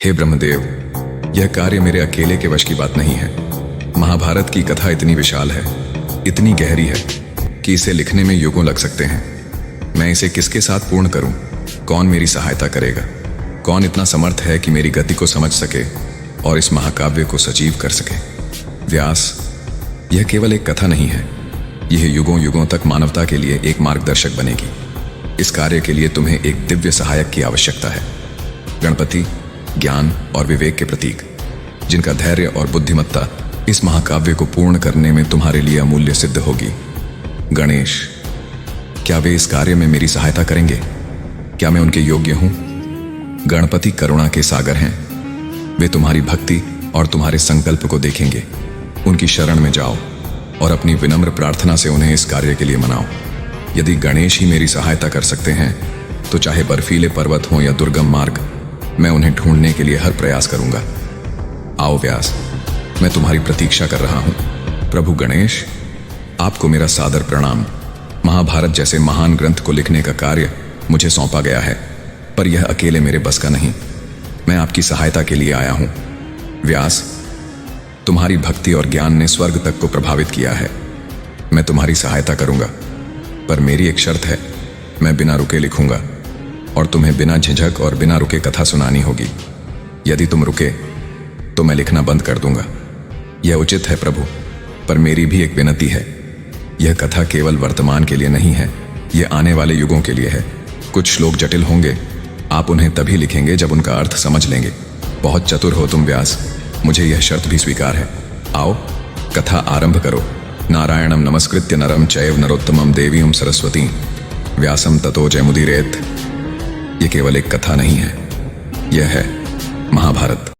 हे ब्रह्मदेव, यह कार्य मेरे अकेले के वश की बात नहीं है। महाभारत की कथा इतनी विशाल है, इतनी गहरी है कि इसे लिखने में युगों लग सकते हैं। मैं इसे किसके साथ पूर्ण करूं? कौन मेरी सहायता करेगा? कौन इतना समर्थ है कि मेरी गति को समझ सके और इस महाकाव्य को सजीव कर सके? व्यास, यह केवल एक कथा नहीं है, यह युगों युगों तक मानवता के लिए एक मार्गदर्शक बनेगी। इस कार्य के लिए तुम्हें एक दिव्य सहायक की आवश्यकता है। गणपति ज्ञान और विवेक के प्रतीक, जिनका धैर्य और बुद्धिमत्ता इस महाकाव्य को पूर्ण करने में तुम्हारे लिए अमूल्य सिद्ध होगी। गणेश, क्या वे इस कार्य में मेरी सहायता करेंगे? क्या मैं उनके योग्य हूं? गणपति करुणा के सागर हैं। वे तुम्हारी भक्ति और तुम्हारे संकल्प को देखेंगे। उनकी शरण में जाओ और अपनी विनम्र प्रार्थना से उन्हें इस कार्य के लिए मनाओ। यदि गणेश ही मेरी सहायता कर सकते हैं तो चाहे बर्फीले पर्वत हों या दुर्गम मार्ग, मैं उन्हें ढूंढने के लिए हर प्रयास करूंगा। आओ व्यास, मैं तुम्हारी प्रतीक्षा कर रहा हूं। प्रभु गणेश, आपको मेरा सादर प्रणाम। महाभारत जैसे महान ग्रंथ को लिखने का कार्य मुझे सौंपा गया है, पर यह अकेले मेरे बस का नहीं। मैं आपकी सहायता के लिए आया हूं। व्यास, तुम्हारी भक्ति और ज्ञान ने स्वर्ग तक को प्रभावित किया है। मैं तुम्हारी सहायता करूंगा, पर मेरी एक शर्त है। मैं बिना रुके लिखूंगा और तुम्हें बिना झिझक और बिना रुके कथा सुनानी होगी। यदि तुम रुके तो मैं लिखना बंद कर दूंगा। यह उचित है प्रभु, पर मेरी भी एक विनती है। यह कथा केवल वर्तमान के लिए नहीं है, यह आने वाले युगों के लिए है। कुछ श्लोक जटिल होंगे, आप उन्हें तभी लिखेंगे जब उनका अर्थ समझ लेंगे। बहुत चतुर हो तुम व्यास, मुझे यह शर्त भी स्वीकार है। आओ, कथा आरंभ करो। नारायणम नमस्कृत्य नरम चैव नरोत्तमम देवीं सरस्वती व्यासम ततो जयमुदीरयेत्। यह केवल एक कथा नहीं है, यह है महाभारत।